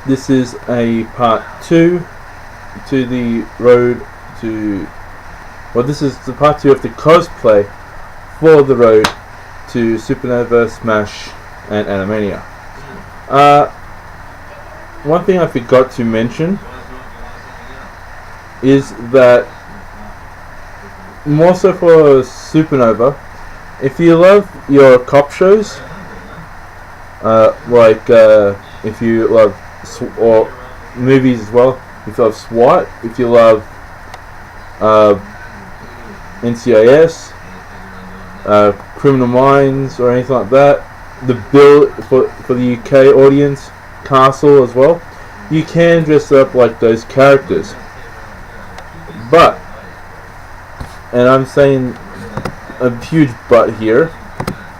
This is a part 2 to the road to... Well, this is the part 2 of the cosplay for the road to Supanova, Smash, and Animania. One thing I forgot to mention is that more so for Supanova, if you love your cop shows, if you love or movies as well, if you love SWAT, if you love NCIS, Criminal Minds, or anything like that, the bill for the UK audience, Castle as well, you can dress up like those characters. But, and I'm saying a huge but here,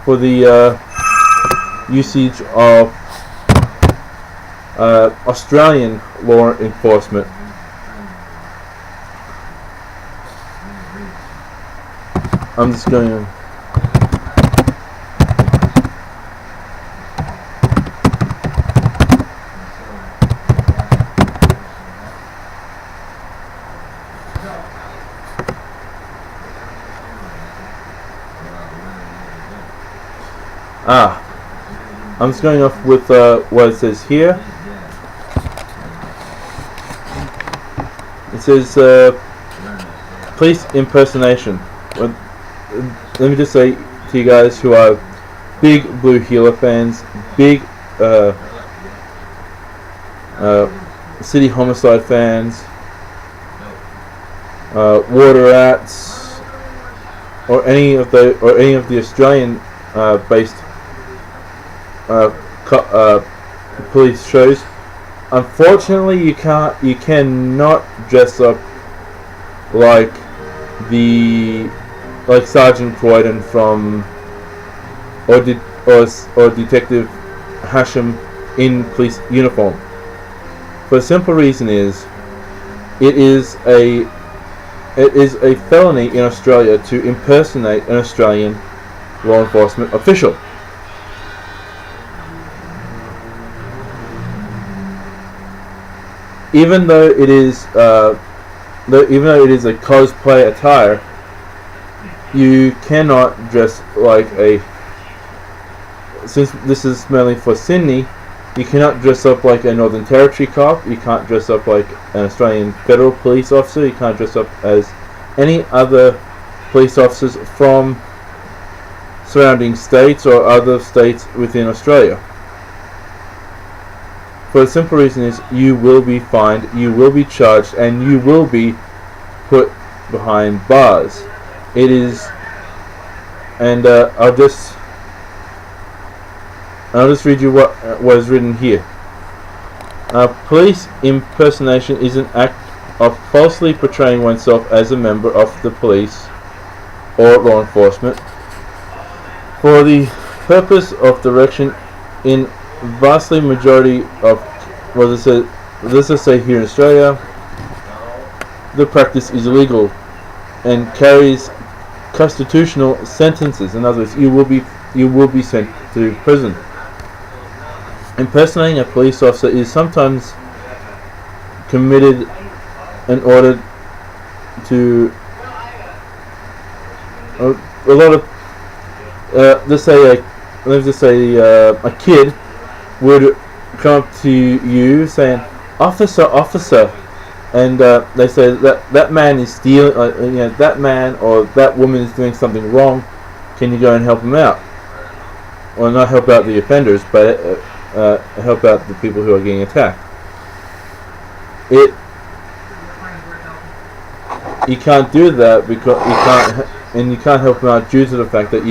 for the usage of Australian law enforcement. I'm just going to... I'm just going off with what it says here. It says police impersonation. Let me just say to you guys who are big Blue Healer fans, big City Homicide fans, Water Rats, or any of the Australian based police shows. Unfortunately, you cannot dress up like Sergeant Croydon from or Detective Hashem in police uniform. For the simple reason is, it is a felony in Australia to impersonate an Australian law enforcement official. Even though it is a cosplay attire, you cannot dress like since this is mainly for Sydney, you cannot dress up like a Northern Territory cop, you can't dress up like an Australian federal police officer, you can't dress up as any other police officers from surrounding states or other states within Australia. For the simple reason is, you will be fined, you will be charged, and you will be put behind bars. It is, and I'll just read you what is written here. Police impersonation is an act of falsely portraying oneself as a member of the police or law enforcement for the purpose of direction. In vastly majority of, well, let's just say here in Australia, the practice is illegal and carries constitutional sentences. In other words, you will be sent to prison. Impersonating a police officer is sometimes committed in order to a lot of let's just say a kid would come up to you saying, officer, and they say that man is stealing, that man or that woman is doing something wrong, can you go and help him out? Well, not help out the offenders, but help out the people who are getting attacked. You can't do that because you can't help them out due to the fact that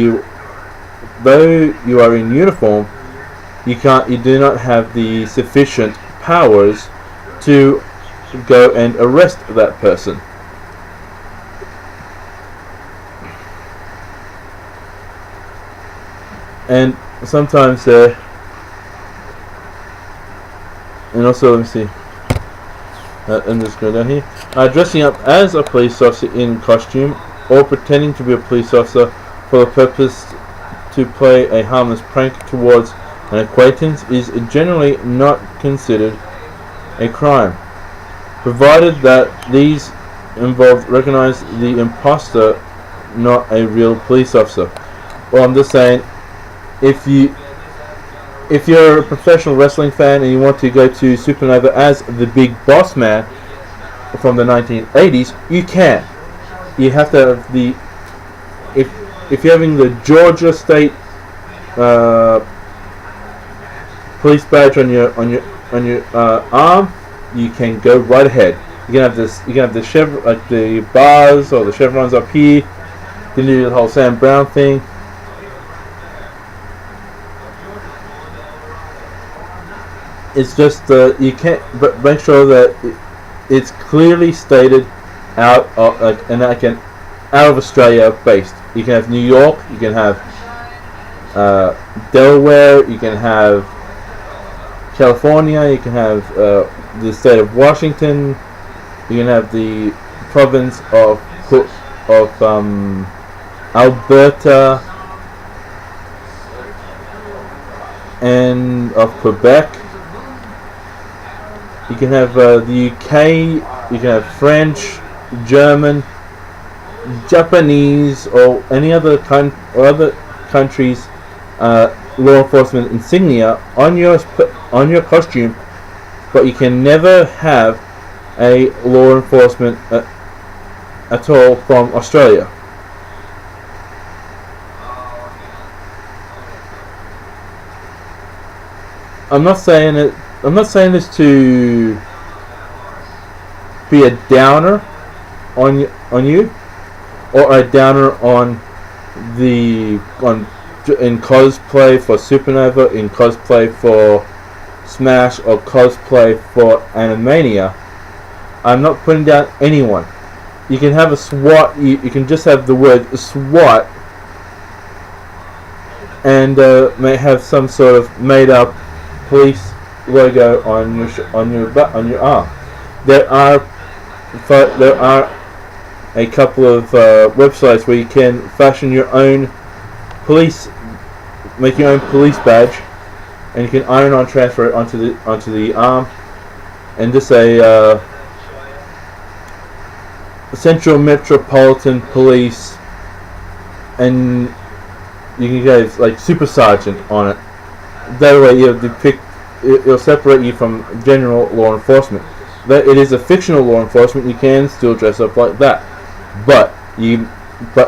though you are in uniform, you do not have the sufficient powers to go and arrest that person. And sometimes and also, let me see, I'm just going down here, dressing up as a police officer in costume or pretending to be a police officer for the purpose to play a harmless prank towards An acquaintance is generally not considered a crime, provided that these involved recognize the imposter, not a real police officer. Well, I'm just saying, if you're a professional wrestling fan and you want to go to Supanova as the big boss man from the 1980s, you can. You have to have the if you're having the Georgia State police badge on your arm, you can go right ahead. You can have this. You can have the like the bars or the chevrons up here. You can do the whole Sam Brown thing. It's just you can't. But make sure that it's clearly stated out of out of Australia based. You can have New York. You can have Delaware. You can have California. You can have the state of Washington. You can have the province of Alberta and of Quebec. You can have the UK. You can have French, German, Japanese, or any other other countries' law enforcement insignia on your costume, but you can never have a law enforcement at all from Australia. I'm not saying this to be a downer on you, or a downer in cosplay for Supanova, in cosplay for Smash, or cosplay for Animania. I'm not putting down anyone. You can have a SWAT. You can just have the word SWAT, and may have some sort of made-up police logo on your arm. There are a couple of websites where you can fashion your own make your own police badge, and you can iron-on transfer it onto the arm, and just say Central Metropolitan Police, and you can go like Super Sergeant on it. That way it'll separate you from general law enforcement. That it is a fictional law enforcement, you can still dress up like that. But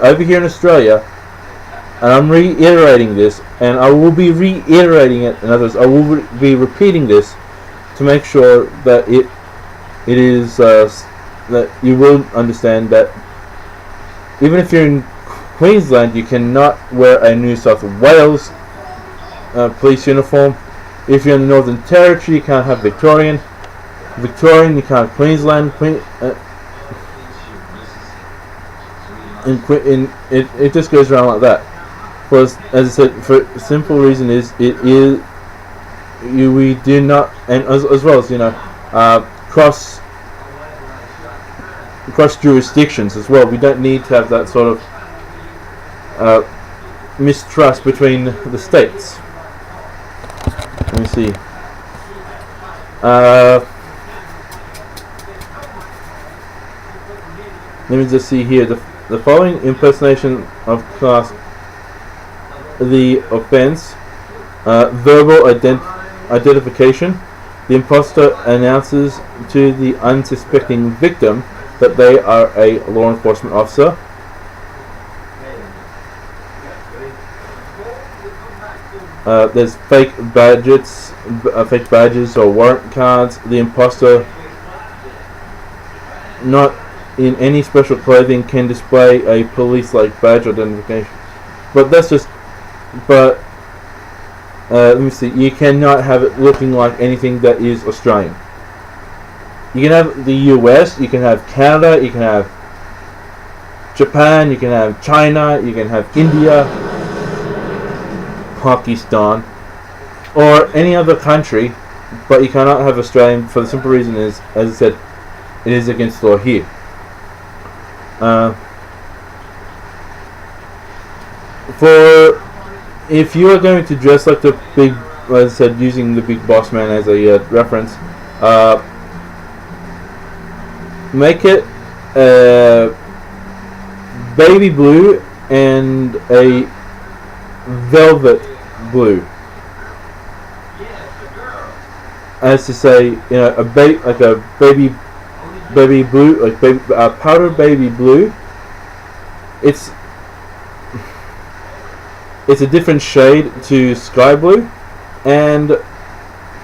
over here in Australia, and I'm reiterating this, and I will be reiterating it. In other words, I will be repeating this to make sure that it is that you will understand that even if you're in Queensland, you cannot wear a New South Wales police uniform. If you're in the Northern Territory, you can't have Victorian, you can't have Queensland. It just goes around like that. As I said, for a simple reason is we do not, and as well as cross jurisdictions as well. We don't need to have that sort of mistrust between the states. Let me see. Let me just see here. The following impersonation of class the offense: verbal identification. The imposter announces to the unsuspecting victim that they are a law enforcement officer. There's fake badges or warrant cards. The imposter, not in any special clothing, can display a police-like badge identification. But that's just. But let me see. You cannot have it looking like anything that is Australian. You can have the US. You can have Canada. You can have Japan. You can have China. You can have India, Pakistan, or any other country, but you cannot have Australian for the simple reason is, as I said, it is against law here. For if you are going to dress like the big as I said, using the Big Boss Man as a reference, make it baby blue and a velvet blue. As to say, a baby blue, like powder baby blue. It's a different shade to sky blue, and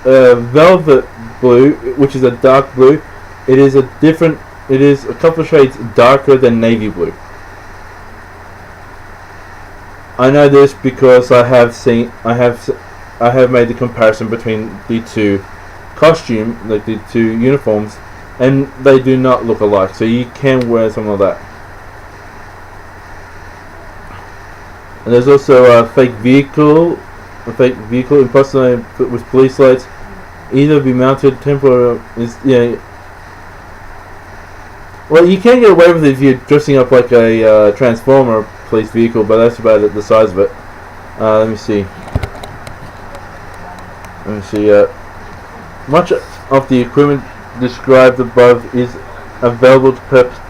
velvet blue, which is a dark blue. It is a couple of shades darker than navy blue. I know this because I have made the comparison between the two the two uniforms, and they do not look alike. So you can wear something like that. And there's also a fake vehicle impersonated with police lights, either be mounted temporarily. Well, you can get away with it if you're dressing up like a Transformer police vehicle, but that's about it, the size of it. Let me see. Much of the equipment described above is available to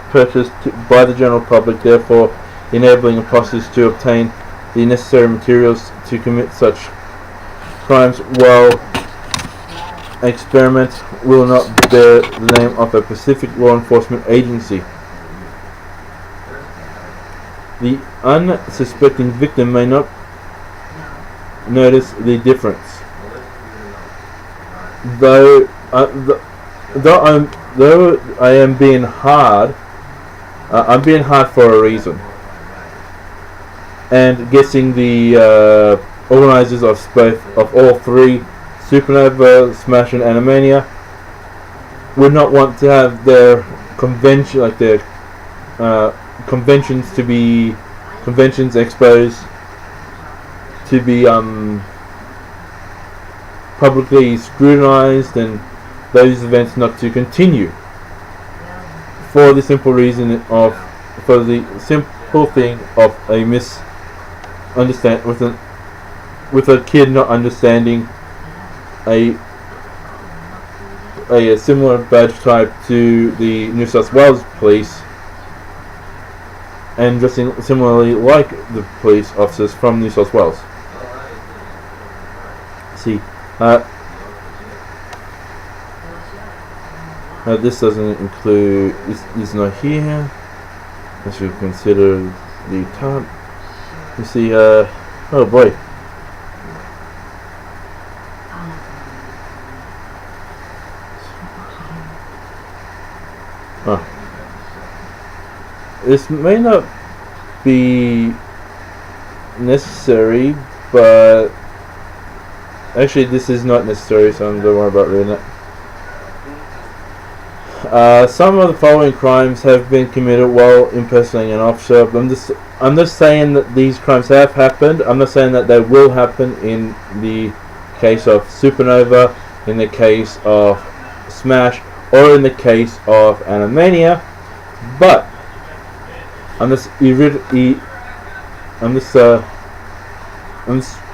purchase by the general public, therefore enabling imposters to obtain the necessary materials to commit such crimes, while experiment will not bear the name of a specific law enforcement agency. The unsuspecting victim may not notice the difference. Though I am being hard, I'm being hard for a reason. And guessing the organizers of all three, Supanova, Smash, and Animania, would not want to have their conventions expos to be publicly scrutinized, and those events not to continue for the simple thing of a with a kid not understanding a similar badge type to the New South Wales police, and dressing similarly like the police officers from New South Wales. See, this doesn't include. This is not here. I should consider the top. You see, oh boy. This may not be necessary, but actually this is not necessary, so don't worry about reading it. Some of the following crimes have been committed while impersonating an officer. I'm just saying that these crimes have happened. I'm not saying that they will happen in the case of Supanova, in the case of Smash, or in the case of Animania. But I'm just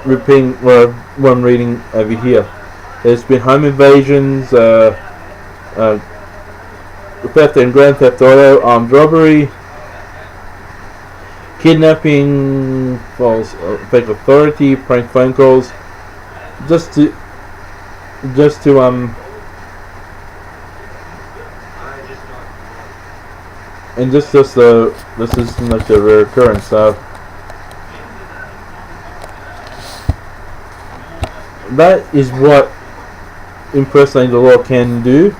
repeating what I'm reading over here. There's been home invasions, theft and grand theft auto, armed robbery, kidnapping, false fake authority, prank phone calls, just to and this is like the rare occurrence. That is what impersonating the law can do.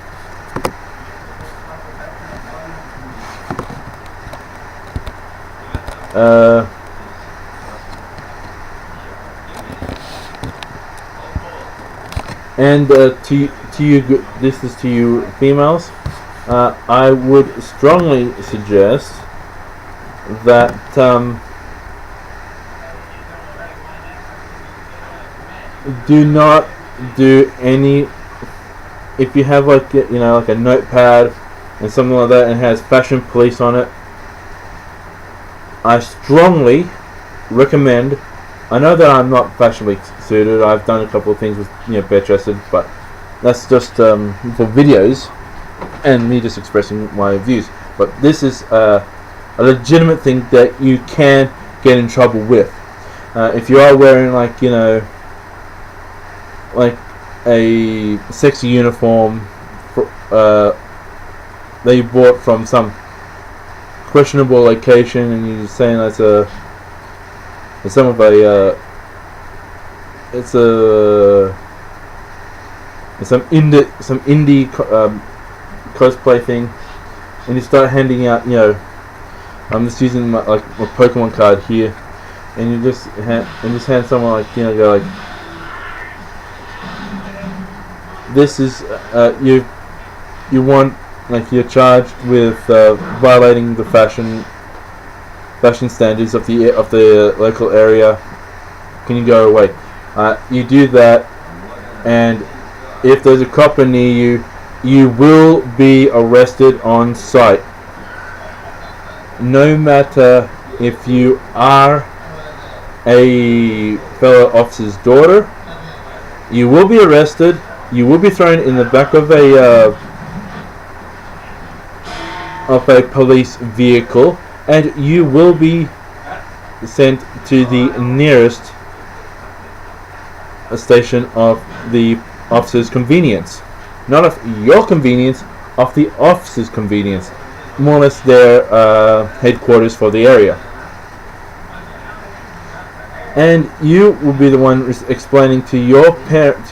And to you, this is to you females. I would strongly suggest that do not do any. If you have like a notepad and something like that and has fashion police on it, I strongly recommend I know that I'm not fashionably suited. I've done a couple of things with bare-chested, but that's just for videos and me just expressing my views. But this is a legitimate thing that you can get in trouble with. If you are wearing like a sexy uniform that you bought from some questionable location, and you're saying it's some indie cosplay thing, and you start handing out, I'm just using my Pokemon card here, and you just hand someone go like, this is you want, you're charged with violating the fashion standards of the local area. Can you go away? You do that, and if there's a copper near you, you will be arrested on sight. No matter if you are a fellow officer's daughter, you will be arrested. You will be thrown in the back of a police vehicle, and you will be sent to the nearest station of the officer's convenience. Not of your convenience, of the officer's convenience. More or less their headquarters for the area. And you will be the one explaining to your parent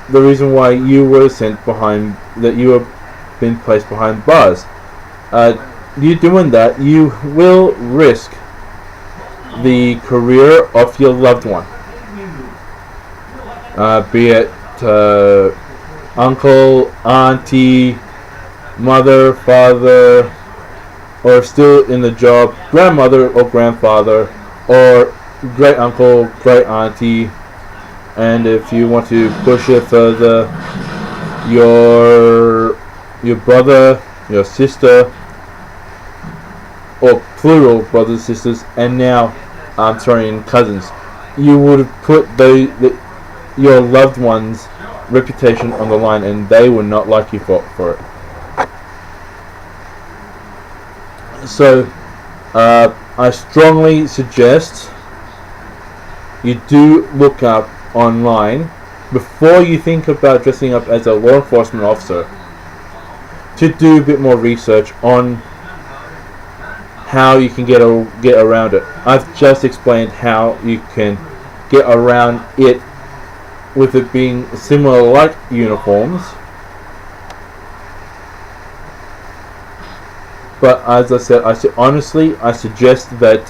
the reason why you were sent behind, that you were been placed behind bars. You doing that, you will risk the career of your loved one. Be it uncle, auntie, mother, father, or still in the job, grandmother or grandfather, or great uncle, great auntie, and if you want to push it further, your brother, your sister, or plural brothers, sisters, and now I'm throwing in cousins. You would have put your loved one's reputation on the line, and they would not like you for it. So, I strongly suggest you do look up online before you think about dressing up as a law enforcement officer, to do a bit more research on how you can get around it. I've just explained how you can get around it with it being similar like uniforms. But as I said, I suggest that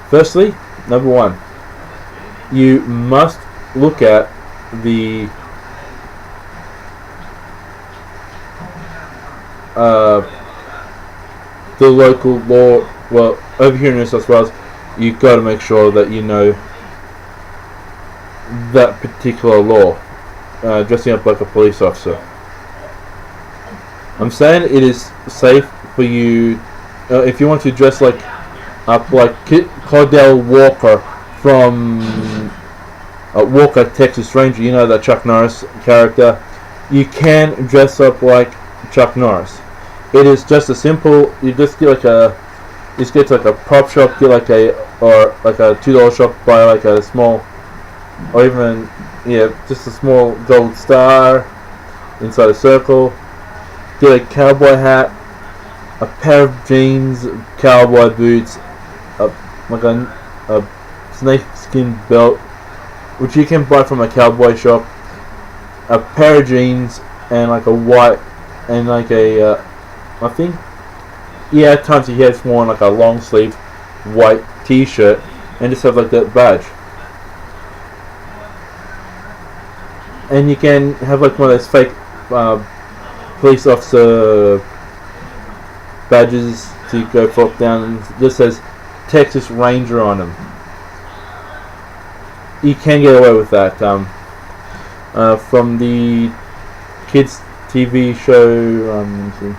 firstly, number one, you must look at the local law. Well, over here in New South Wales, you've got to make sure that you know that particular law. Dressing up like a police officer. I'm saying it is safe for you if you want to dress up like Cordell Walker from Walker, Texas Ranger. You know that Chuck Norris character. You can dress up like Chuck Norris. It is just a simple. You just get a prop shop, get like a $2 shop, buy like a small, or even just a small gold star inside a circle. Get a cowboy hat, a pair of jeans, cowboy boots, a snakeskin belt, which you can buy from a cowboy shop, a pair of jeans, and like a white, and like a, I think, at times he has worn like a long sleeve white t-shirt, and just have like that badge. And you can have like one of those fake police officer badges to go flop down, and it just says Texas Ranger on them. You can get away with that. From the kids TV show, let me see.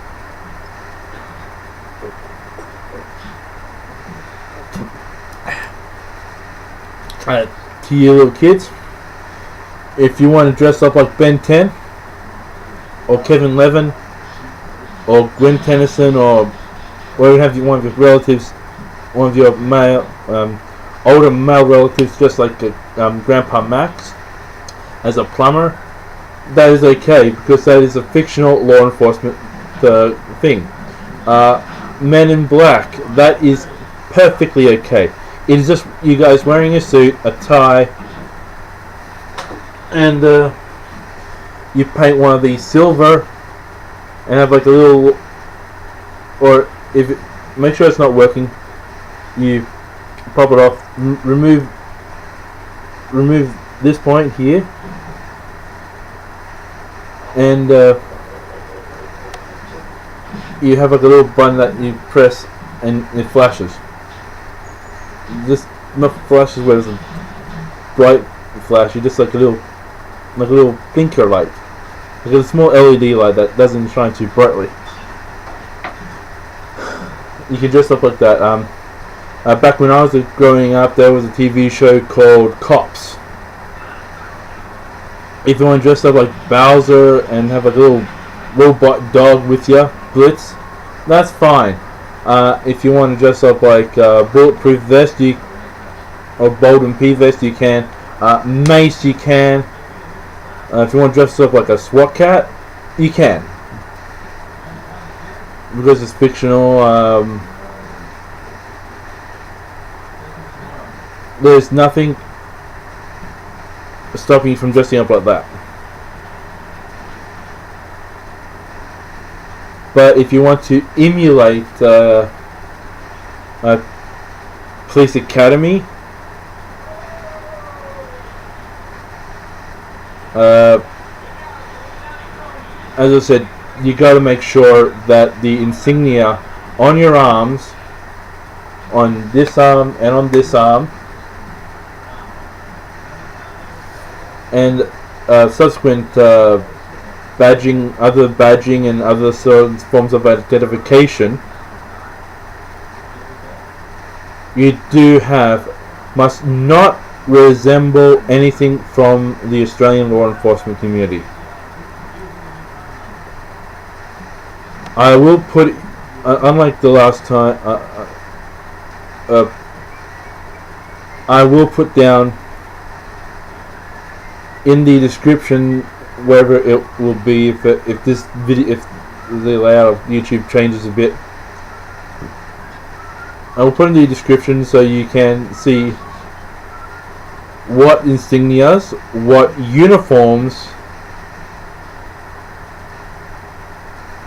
To you little kids, if you want to dress up like Ben 10 or Kevin Levin or Gwen Tennyson, or you have one of your relatives, one of your male, older male relatives, just like Grandpa Max, as a plumber, that is okay, because that is a fictional law enforcement thing. Men in Black, that is perfectly okay. It is just you guys wearing a suit, a tie, and you paint one of these silver and have like a little, or if make sure it's not working, you pop it off, remove this point here, and you have like a little button that you press and it flashes. This not flashes where there's a bright flash, you just like a little blinker light, like a small LED light that doesn't shine too brightly. You can dress up like that. Back when I was growing up, there was a TV show called Cops. If you want to dress up like Bowser and have like a little robot dog with you, Blitz, that's fine. If you want to dress up like Bulletproof Vest, or Bolden P Vest, you can. Mace, you can. If you want to dress up like a SWAT cat, you can. Because it's fictional, there's nothing stopping you from dressing up like that. But if you want to emulate Police Academy, as I said, you got to make sure that the insignia on your arms, on this arm and on this arm, and subsequent badging, other badging and other forms of identification you do have, must not resemble anything from the Australian law enforcement community. I will put, unlike the last time, I will put down in the description wherever it will be, if this video, if the layout of YouTube changes a bit, I will put in the description so you can see what insignias, what uniforms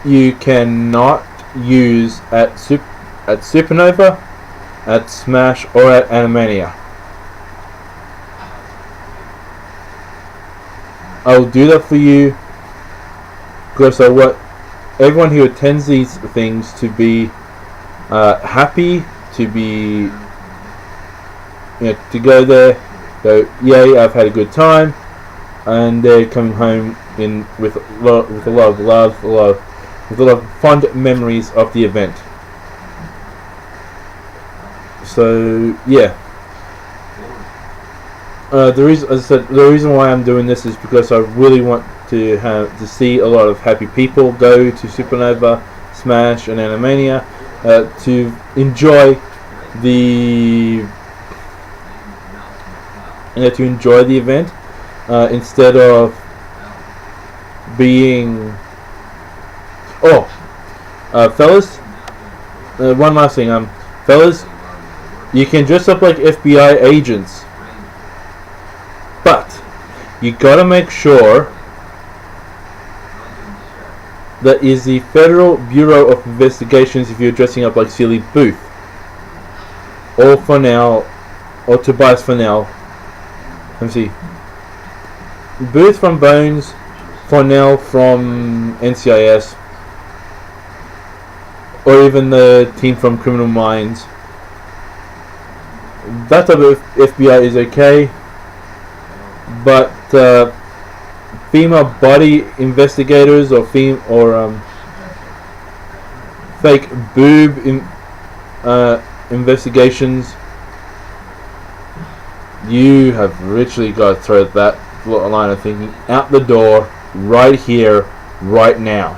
you cannot use at Supanova, at Smash, or at Animania. I will do that for you because I want everyone who attends these things to be happy, to be, to go there, go, yay, I've had a good time, and they're coming home with a lot of love, with a lot of fond memories of the event. So yeah, the reason why I'm doing this is because I really want to see a lot of happy people go to Supanova, Smash, and Animania to enjoy the event instead of being. Fellas, one last thing. Fellas, you can dress up like FBI agents, but you gotta make sure that is the Federal Bureau of Investigations if you're dressing up like Silly Booth, or Fennell, or Tobias Fennell. Let me see. Booth from Bones, Fennell from NCIS, or even the team from Criminal Minds. That type of FBI is okay, but female body investigators or fake boob investigations, You have literally got to throw that line of thinking out the door right here, right now.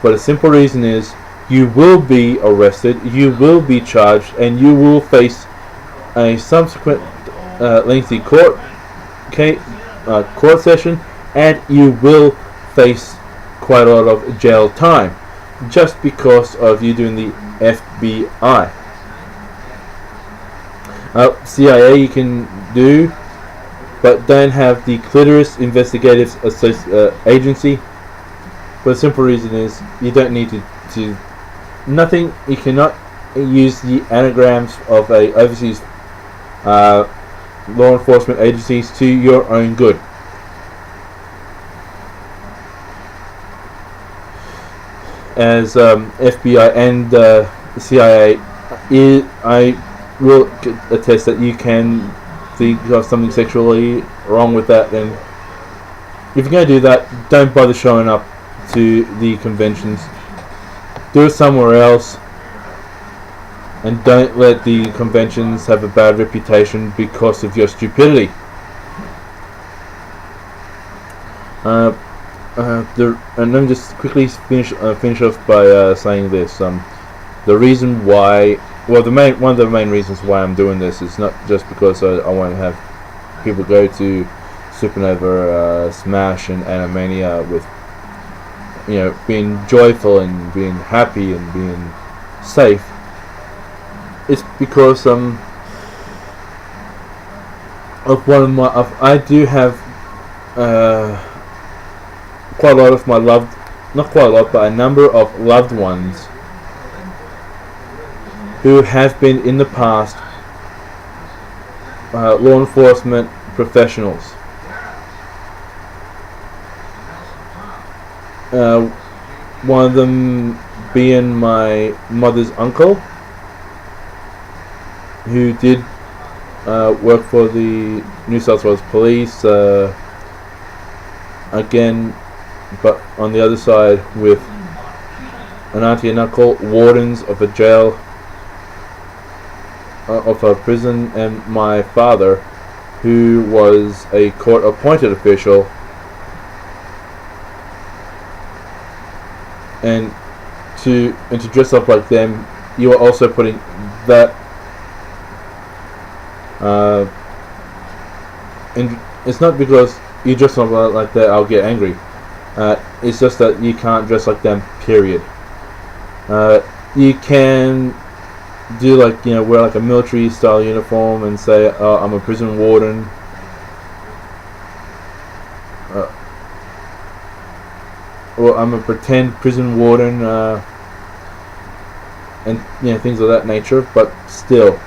But the simple reason is you will be arrested, you will be charged, and you will face a subsequent lengthy court session, and you will face quite a lot of jail time just because of you doing the FBI. CIA you can do, but don't have the Clitoris Investigative Agency. But the simple reason is you don't need to nothing. You cannot use the anagrams of a overseas law enforcement agencies to your own good. As FBI and CIA, I will attest that you can think of something sexually wrong with that. Then, if you're going to do that, don't bother showing up to the conventions. Do it somewhere else, and don't let the conventions have a bad reputation because of your stupidity. And let me just quickly finish off by saying this. The reason why, one of the main reasons why I'm doing this is not just because I want to have people go to Supanova, Smash, and Animania with, being joyful and being happy and being safe. It's because I do have quite a lot of my not quite a lot, but a number of loved ones who have been in the past law enforcement professionals. One of them being my mother's uncle, who did work for the New South Wales Police, again, but on the other side with an auntie and uncle, wardens of a jail, of a prison, and my father, who was a court-appointed official. And to dress up like them, you are also putting that. And it's not because you dress up like that I'll get angry. It's just that you can't dress like them. Period. You can do wear like a military style uniform and say, "Oh, I'm a prison warden." Or I'm a pretend prison warden, and things of that nature. But still,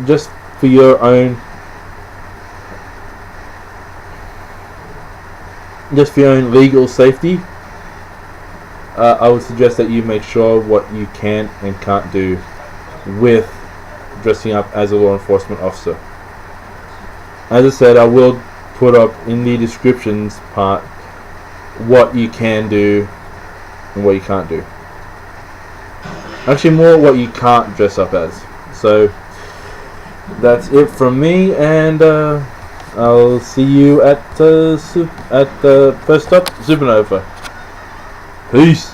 just for your own, legal safety, I would suggest that you make sure what you can and can't do with dressing up as a law enforcement officer. As I said, I will put up in the descriptions part what you can do and what you can't do. Actually, more what you can't dress up as. So that's it from me, and I'll see you at the first stop, Supanova. Peace.